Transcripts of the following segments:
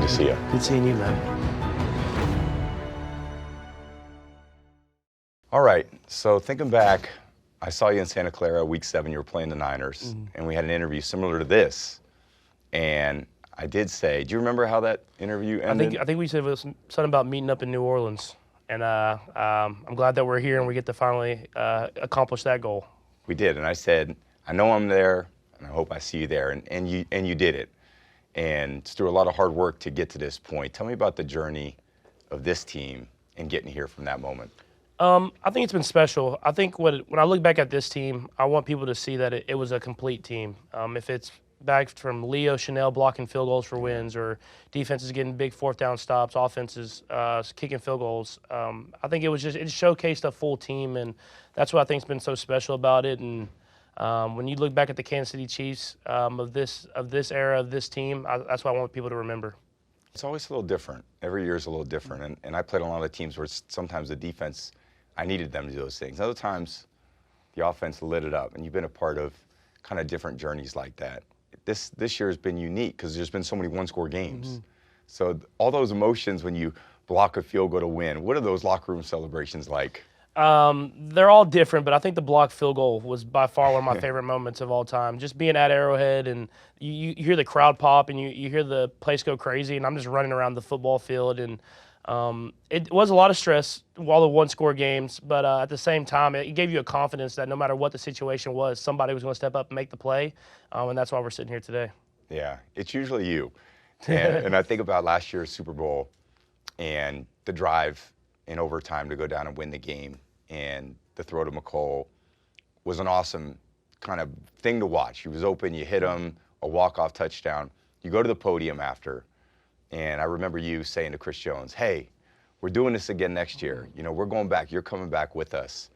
Good to see you. Good seeing you, man. All right, so thinking back, I saw you in Santa Clara, week 7, you were playing the Niners, and we had an interview similar to this. And I did say, do you remember how that interview ended? I think we said it was something about meeting up in New Orleans. And I'm glad that we're here and we get to finally accomplish that goal. We did, and I said, I know I'm there, and I hope I see you there, and you did it. And it's through a lot of hard work to get to this point. Tell me about the journey of this team and getting here from that moment. I think it's been special. I think when I look back at this team, I want people to see that it was a complete team. If it's back from Leo Chanel blocking field goals for wins, or defenses getting big 4th down stops, offenses kicking field goals, I think it showcased a full team, and that's what I think's been so special about it. And when you look back at the Kansas City Chiefs of this era of this team, that's what I want people to remember. It's always a little different. Every year is a little different, and I played on a lot of teams where sometimes the defense, I needed them to do those things. Other times, the offense lit it up, and you've been a part of kind of different journeys like that. This year has been unique because there's been so many one-score games. So all those emotions when you block a field goal to win, what are those locker room celebrations like? They're all different, but I think the blocked field goal was by far one of my favorite moments of all time. Just being at Arrowhead, and you hear the crowd pop, and you hear the place go crazy, and I'm just running around the football field, and it was a lot of stress while the one-score games, but at the same time, it gave you a confidence that no matter what the situation was, somebody was going to step up and make the play, and that's why we're sitting here today. Yeah, it's usually you. And I think about last year's Super Bowl and the drive in overtime to go down and win the game, and the throw to McCall was an awesome kind of thing to watch. He was open, you hit him, a walk-off touchdown. You go to the podium after, and I remember you saying to Chris Jones, hey, we're doing this again next year. You know, we're going back. You're coming back with us.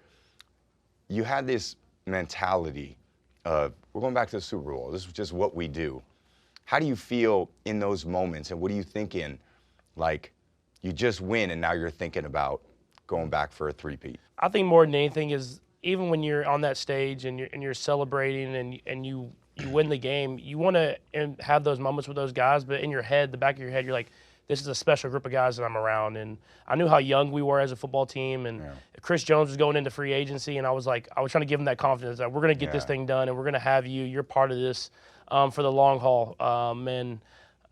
You had this mentality of, we're going back to the Super Bowl. This is just what we do. How do you feel in those moments, and what are you thinking? Like, you just win, and now you're thinking about going back for a three-peat. I think more than anything is, even when you're on that stage and you're celebrating and you win the game, you want to have those moments with those guys, but in your head, the back of your head, you're like, this is a special group of guys that I'm around. And I knew how young we were as a football team, and Chris Jones was going into free agency, and I was trying to give him that confidence that we're going to get this thing done, and we're going to have you. You're part of this for the long haul.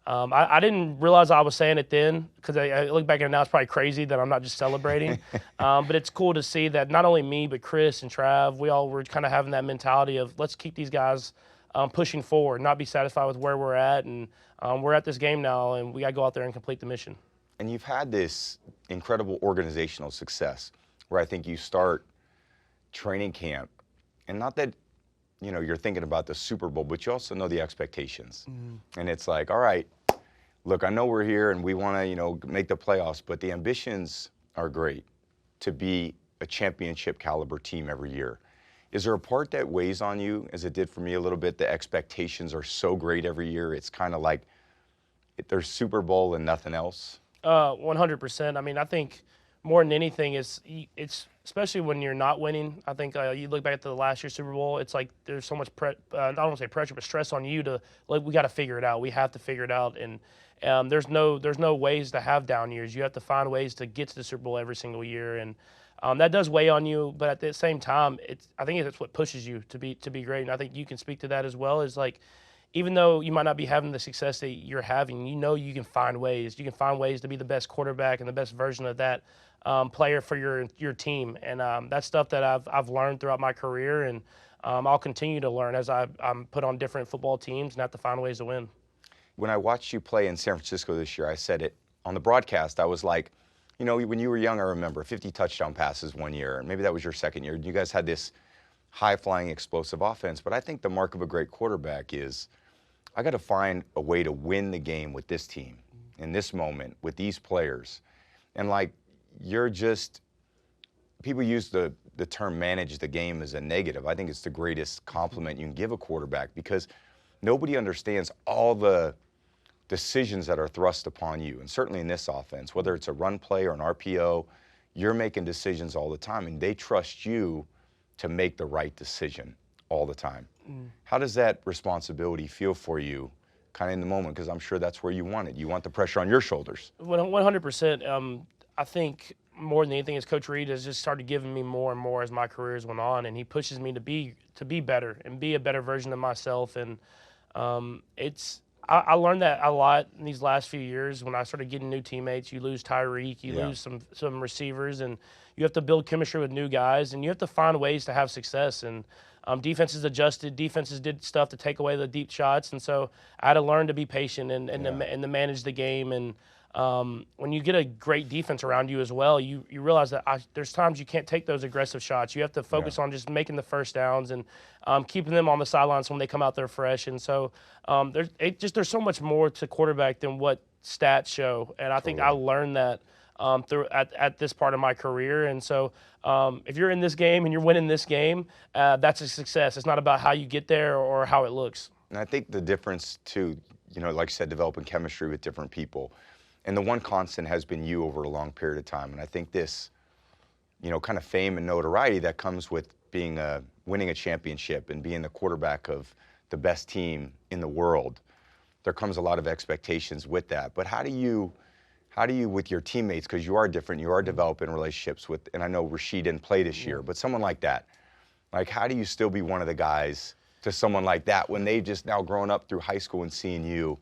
I didn't realize I was saying it then, because I look back at it now, it's probably crazy that I'm not just celebrating. But it's cool to see that not only me, but Chris and Trav, we all were kind of having that mentality of, let's keep these guys pushing forward, not be satisfied with where we're at. And we're at this game now, and we got to go out there and complete the mission. And you've had this incredible organizational success where I think you start training camp, and not that, you know, you're thinking about the Super Bowl, but you also know the expectations. And it's like, all right, look, I know we're here and we want to, you know, make the playoffs, but the ambitions are great to be a championship caliber team every year. Is there a part that weighs on you, as it did for me a little bit? The expectations are so great every year. It's kind of like there's Super Bowl and nothing else. 100%. I mean, I think more than anything, it's especially when you're not winning. I think you look back at the last year's Super Bowl, it's like there's so much, I don't want to say pressure, but stress on you to, like, we got to figure it out. We have to figure it out. And there's no ways to have down years. You have to find ways to get to the Super Bowl every single year. And that does weigh on you, but at the same time, I think it's what pushes you to be great. And I think you can speak to that as well. Is like, even though you might not be having the success that you're having, you know you can find ways. You can find ways to be the best quarterback and the best version of that player for your team. And that's stuff that I've learned throughout my career, and I'll continue to learn as I'm put on different football teams and have to find ways to win. When I watched you play in San Francisco this year, I said it on the broadcast. I was like, you know, when you were young, I remember 50 touchdown passes one year, and maybe that was your second year. You guys had this high-flying, explosive offense. But I think the mark of a great quarterback is, I got to find a way to win the game with this team in this moment with these players. And like, you're just, people use the term manage the game as a negative. I think it's the greatest compliment you can give a quarterback, because nobody understands all the decisions that are thrust upon you. And certainly in this offense, whether it's a run play or an RPO, you're making decisions all the time, and they trust you to make the right decision all the time. How does that responsibility feel for you kind of in the moment? Because I'm sure that's where you want it. You want the pressure on your shoulders. 100%. I think more than anything, is Coach Reed has just started giving me more and more as my careers went on, and he pushes me to be better and be a better version of myself. And I learned that a lot in these last few years when I started getting new teammates. You lose Tyreek, you lose some receivers, and you have to build chemistry with new guys, and you have to find ways to have success. And defenses adjusted, defenses did stuff to take away the deep shots, and so I had to learn to be patient and to manage the game. And when you get a great defense around you as well, you realize that there's times you can't take those aggressive shots. You have to focus on just making the first downs and keeping them on the sidelines when they come out there fresh. And so there's so much more to quarterback than what stats show. And I think I learned that through at this part of my career. And so if you're in this game and you're winning this game, that's a success. It's not about how you get there or how it looks. And I think the difference too, like you said, developing chemistry with different people. And the one constant has been you over a long period of time. And I think this, kind of fame and notoriety that comes with winning a championship and being the quarterback of the best team in the world, there comes a lot of expectations with that. But how do you with your teammates, because you are different, you are developing relationships with, and I know Rasheed didn't play this year, but someone like that, like how do you still be one of the guys to someone like that when they've just now grown up through high school and seeing you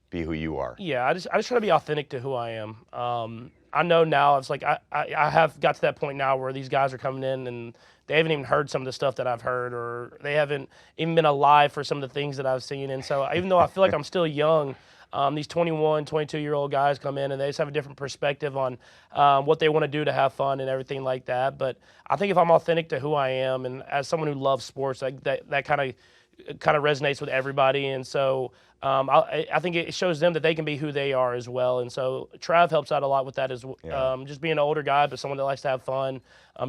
be who you are? Yeah, I just try to be authentic to who I am. I know now it's like I have got to that point now where these guys are coming in and they haven't even heard some of the stuff that I've heard, or they haven't even been alive for some of the things that I've seen. And so even though I feel like I'm still young, these 21, 22-year-old guys come in and they just have a different perspective on what they want to do to have fun and everything like that. But I think if I'm authentic to who I am, and as someone who loves sports, like that kind of resonates with everybody. And so I think it shows them that they can be who they are as well. And so Trav helps out a lot with that as well. Just being an older guy, but someone that likes to have fun.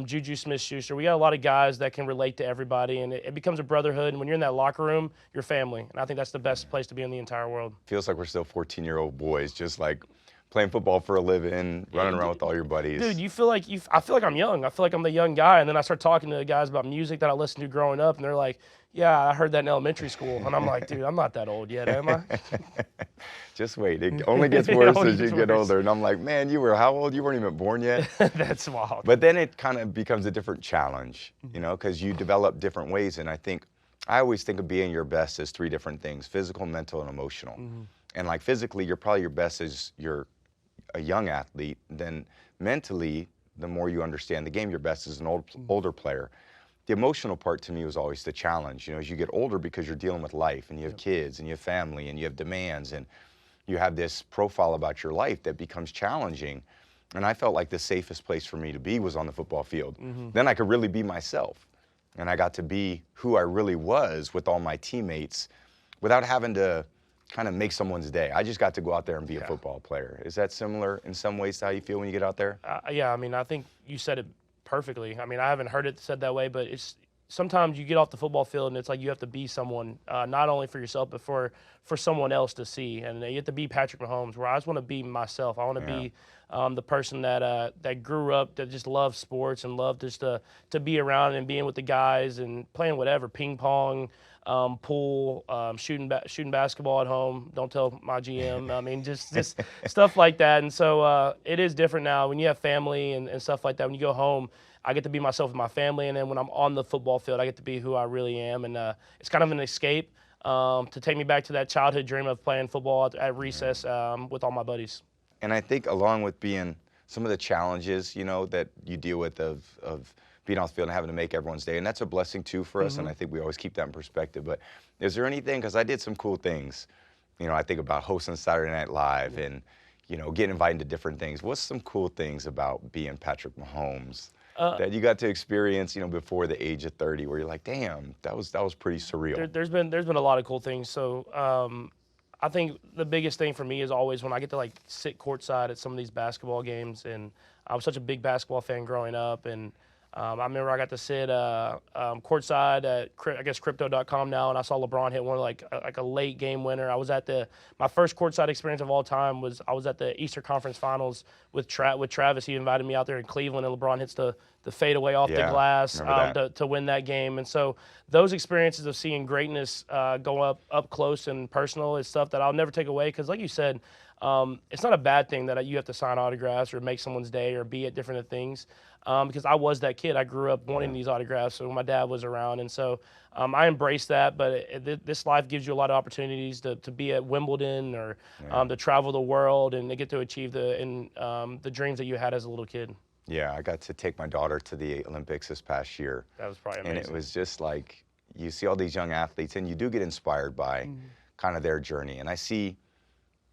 Juju Smith-Schuster. We got a lot of guys that can relate to everybody, and it becomes a brotherhood. And when you're in that locker room, you're family. And I think that's the best place to be in the entire world. Feels like we're still 14-year-old boys, just like playing football for a living, running around with all your buddies. Dude, I feel like I'm young. I feel like I'm the young guy. And then I start talking to the guys about music that I listened to growing up, and they're like, yeah, I heard that in elementary school. And I'm like, dude, I'm not that old yet, am I? Just wait. It only gets worse as you get older. And I'm like, man, you were how old? You weren't even born yet? That's wild. But then it kind of becomes a different challenge, because you develop different ways. And I always think of being your best as three different things: physical, mental, and emotional. And like physically, you're probably your best as you're a young athlete. Then mentally, the more you understand the game, you're best as an older player. The emotional part to me was always the challenge, as you get older, because you're dealing with life and you have kids and you have family and you have demands and you have this profile about your life that becomes challenging. And I felt like the safest place for me to be was on the football field. Then I could really be myself. And I got to be who I really was with all my teammates without having to kind of make someone's day. I just got to go out there and be a football player. Is that similar in some ways to how you feel when you get out there? Yeah, I mean, I think you said it perfectly. I mean, I haven't heard it said that way, but it's sometimes you get off the football field and it's like you have to be someone, not only for yourself, but for someone else to see. And you have to be Patrick Mahomes, where I just want to be myself. I want to be the person that grew up, that just loves sports and loved just to be around and being with the guys and playing whatever, ping pong, pool, shooting basketball at home. Don't tell my GM. I mean, just stuff like that. And so it is different now when you have family and stuff like that. When you go home, I get to be myself with my family, and then when I'm on the football field, I get to be who I really am. And it's kind of an escape to take me back to that childhood dream of playing football at recess with all my buddies. And I think along with being some of the challenges, that you deal with of being off the field and having to make everyone's day, and that's a blessing too for us, and I think we always keep that in perspective. But is there anything, because I did some cool things, I think about hosting Saturday Night Live and, getting invited to different things. What's some cool things about being Patrick Mahomes that you got to experience, before the age of 30, where you're like, damn, that was pretty surreal? There's been a lot of cool things. So I think the biggest thing for me is always when I get to sit courtside at some of these basketball games, and I was such a big basketball fan growing up, and I remember I got to sit courtside at I guess crypto.com now, and I saw LeBron hit one like a late game winner. I was at my first courtside experience of all time was I was at the Eastern Conference Finals with Travis. He invited me out there in Cleveland, and LeBron hits the fadeaway off the Yeah, glass remember that. to win that game. And so those experiences of seeing greatness go up close and personal is stuff that I'll never take away. Because like you said, it's not a bad thing that you have to sign autographs or make someone's day or be at different things. Because I was that kid. I grew up wanting these autographs when my dad was around. And so I embrace that. But this life gives you a lot of opportunities to be at Wimbledon or to travel the world and to get to achieve the dreams that you had as a little kid. Yeah, I got to take my daughter to the Olympics this past year. That was probably amazing. And it was just like, you see all these young athletes, and you do get inspired by kind of their journey. And I see,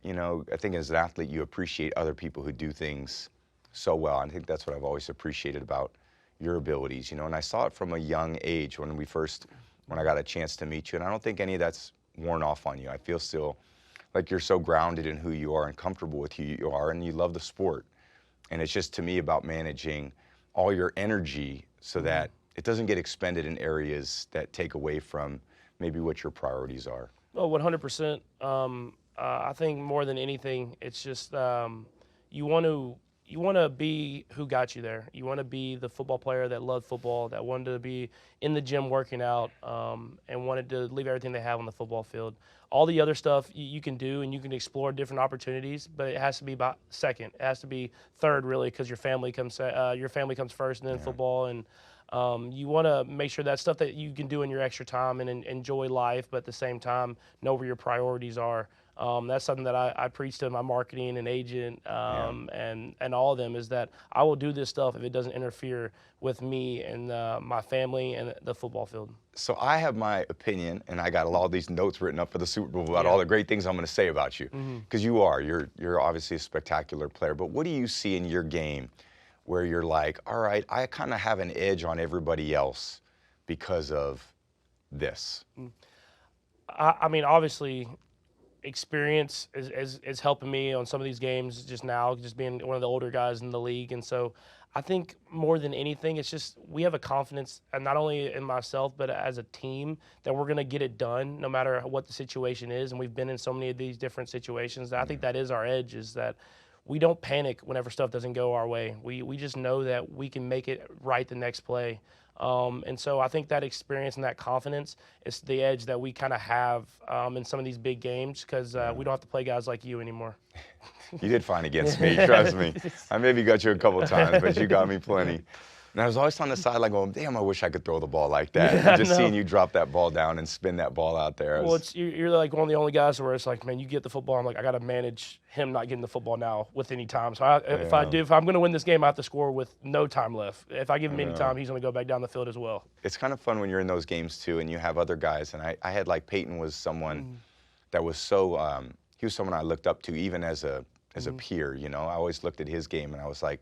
I think as an athlete, you appreciate other people who do things so well. I think that's what I've always appreciated about your abilities, and I saw it from a young age when I got a chance to meet you. And I don't think any of that's worn off on you. I feel still like you're so grounded in who you are and comfortable with who you are, and you love the sport. And it's just, to me, about managing all your energy so that it doesn't get expended in areas that take away from maybe what your priorities are. Oh, 100%. I think more than anything, it's just you want to be who got you there. You want to be the football player that loved football, that wanted to be in the gym working out, and wanted to leave everything they have on the football field. All the other stuff you can do, and you can explore different opportunities, but it has to be about second. It has to be third, really, because your family comes first, and then football. And you want to make sure that stuff that you can do in your extra time and enjoy life, but at the same time know where your priorities are. That's something that I preach to my marketing and agent and all of them, is that I will do this stuff if it doesn't interfere with me and my family and the football field. So I have my opinion, and I got a lot of these notes written up for the Super Bowl about all the great things I'm going to say about you, because you're obviously a spectacular player. But what do you see in your game where you're like, all right, I kind of have an edge on everybody else because of this? I mean, obviously, experience is helping me on some of these games just now, just being one of the older guys in the league. And so I think more than anything, it's just we have a confidence, and not only in myself, but as a team, that we're going to get it done no matter what the situation is. And we've been in so many of these different situations. I think that is our edge, is that we don't panic whenever stuff doesn't go our way. We just know that we can make it right the next play. And so I think that experience and that confidence is the edge that we kind of have in some of these big games, because we don't have to play guys like you anymore. You did fine against me, trust me. I maybe got you a couple times, but you got me plenty. And I was always on the sideline going, damn, I wish I could throw the ball like that. Yeah, just seeing you drop that ball down and spin that ball out there. Well, you're like one of the only guys where it's like, man, you get the football. I'm like, I got to manage him not getting the football now with any time. So if I'm going to win this game, I have to score with no time left. If I give him any time, he's going to go back down the field as well. It's kind of fun when you're in those games too, and you have other guys. And I had, like, Peyton was someone that was so, he was someone I looked up to even as a peer, I always looked at his game and I was like,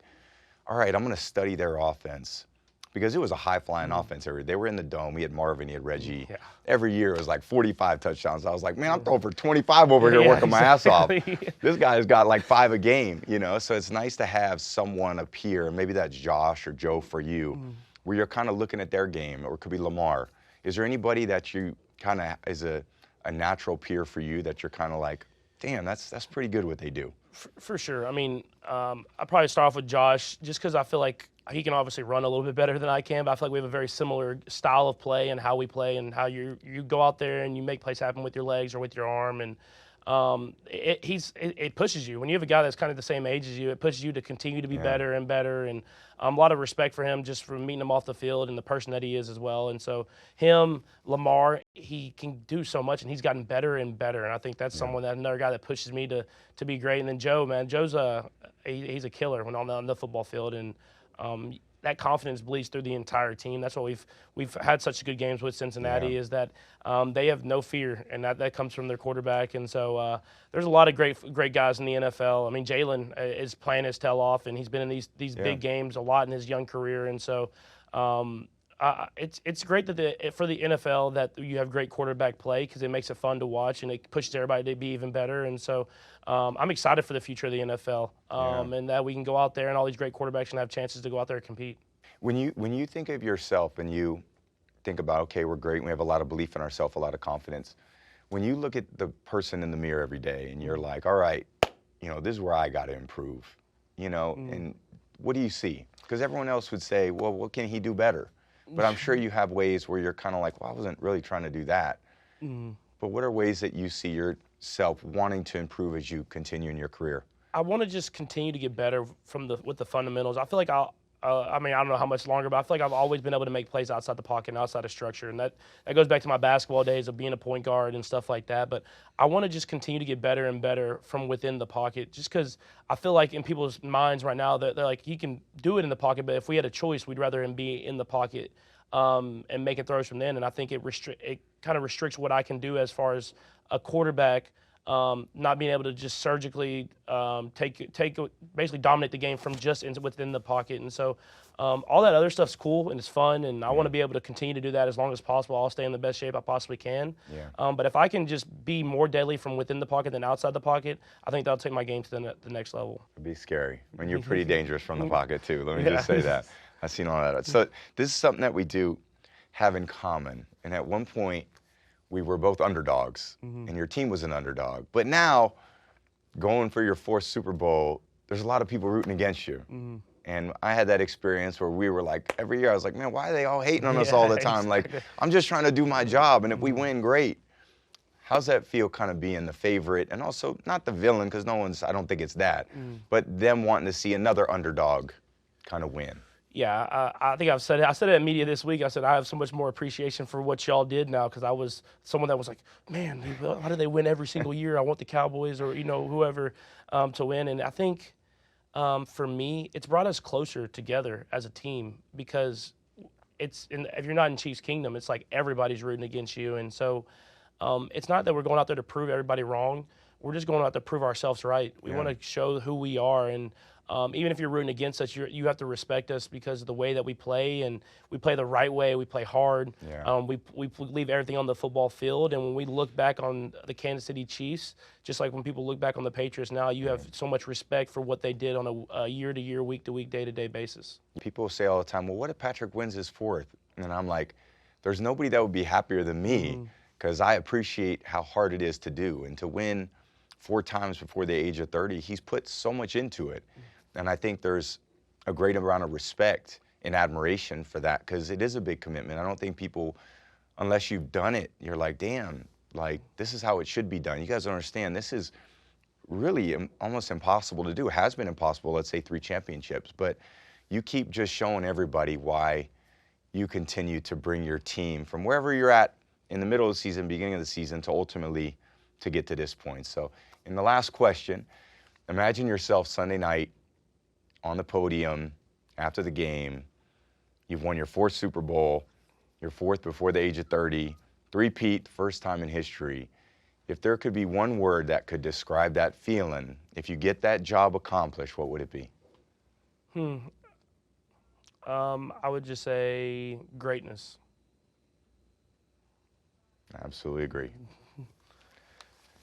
all right, I'm going to study their offense. Because it was a high-flying offense. They were in the dome. We had Marvin, he had Reggie. Yeah. Every year it was like 45 touchdowns. I was like, man, I'm throwing for 25 over here working my ass off. This guy's got like 5 a game, So it's nice to have someone up here, maybe that's Josh or Joe for you, where you're kind of looking at their game, or it could be Lamar. Is there anybody that you kind of is a natural peer for you that you're kind of like, damn, that's pretty good what they do? For sure. I mean, I'll probably start off with Josh, just because I feel like he can obviously run a little bit better than I can, but I feel like we have a very similar style of play and how we play, and how you go out there and you make plays happen with your legs or with your arm. And it pushes you. When you have a guy that's kind of the same age as you, it pushes you to continue to be better and better. And a lot of respect for him just from meeting him off the field and the person that he is as well. And so him, Lamar, he can do so much, and he's gotten better and better. And I think that's another guy that pushes me to be great. And then Joe, man, Joe's he's a killer when on the football field. And that confidence bleeds through the entire team. That's why we've had such good games with Cincinnati, is that they have no fear, and that comes from their quarterback. And so there's a lot of great guys in the NFL. I mean, Jalen is playing his tail off, and he's been in these big games a lot in his young career. And so it's great that for the NFL that you have great quarterback play, because it makes it fun to watch and it pushes everybody to be even better. And so I'm excited for the future of the NFL, and that we can go out there and all these great quarterbacks can have chances to go out there and compete. When you think of yourself and you think about, okay, we're great, and we have a lot of belief in ourselves, a lot of confidence. When you look at the person in the mirror every day and you're like, all right, this is where I got to improve, and what do you see? Because everyone else would say, well, what can he do better? But I'm sure you have ways where you're kind of like, well, I wasn't really trying to do that. But what are ways that you see yourself wanting to improve as you continue in your career? I want to just continue to get better with the fundamentals. I feel like I don't know how much longer, but I feel like I've always been able to make plays outside the pocket and outside of structure. And that goes back to my basketball days of being a point guard and stuff like that. But I want to just continue to get better and better from within the pocket, just because I feel like in people's minds right now that they're like, he can do it in the pocket, but if we had a choice, we'd rather him be in the pocket and making throws from then. And I think it kind of restricts what I can do as far as a quarterback. Not being able to just surgically basically dominate the game from just within the pocket. And so all that other stuff's cool and it's fun, and I want to be able to continue to do that as long as possible. I'll stay in the best shape I possibly can. Yeah. But if I can just be more deadly from within the pocket than outside the pocket, I think that'll take my game to the next level. It'd be scary. I mean, you're pretty dangerous from the pocket, too. Let me just say that. I've seen all that. So this is something that we do have in common. And at one point, we were both underdogs, and your team was an underdog. But now, going for your 4th Super Bowl, there's a lot of people rooting against you. And I had that experience where we were like, every year I was like, man, why are they all hating on us all the time? Exactly. Like, I'm just trying to do my job, and if we win, great. How's that feel, kind of being the favorite, and also not the villain, because I don't think it's that, but them wanting to see another underdog kind of win? Yeah, I think I said it at media this week. I said I have so much more appreciation for what y'all did now, because I was someone that was like, man, how do they win every single year? I want the Cowboys or whoever to win. And I think for me, it's brought us closer together as a team, because if you're not in Chiefs Kingdom, it's like everybody's rooting against you. And so it's not that we're going out there to prove everybody wrong. We're just going out to prove ourselves right. We want to show who we are, and even if you're rooting against us, you have to respect us because of the way that we play, and we play the right way. We play hard. Yeah. We leave everything on the football field, and when we look back on the Kansas City Chiefs, just like when people look back on the Patriots now, you have so much respect for what they did on a year-to-year, week-to-week, day-to-day basis. People say all the time, well, what if Patrick wins his 4th? And I'm like, there's nobody that would be happier than me, because I appreciate how hard it is to do. And to win 4 times before the age of 30, he's put so much into it. And I think there's a great amount of respect and admiration for that, because it is a big commitment. I don't think people, unless you've done it, you're like, damn, like, this is how it should be done. You guys don't understand. This is really almost impossible to do. It has been impossible, let's say 3 championships. But you keep just showing everybody why you continue to bring your team from wherever you're at in the middle of the season, beginning of the season, to ultimately to get to this point. So in the last question, imagine yourself Sunday night on the podium after the game. You've won your 4th Super Bowl, your 4th before the age of 30, three-peat, first time in history. If there could be one word that could describe that feeling, if you get that job accomplished, what would it be? I would just say greatness. I absolutely agree.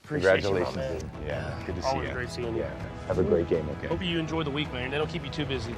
Appreciate you, my Congratulations, man. dude. Yeah, good to see you. Always great seeing you. Yeah, have a great game, okay? Hope you enjoy the week, man. They don't keep you too busy.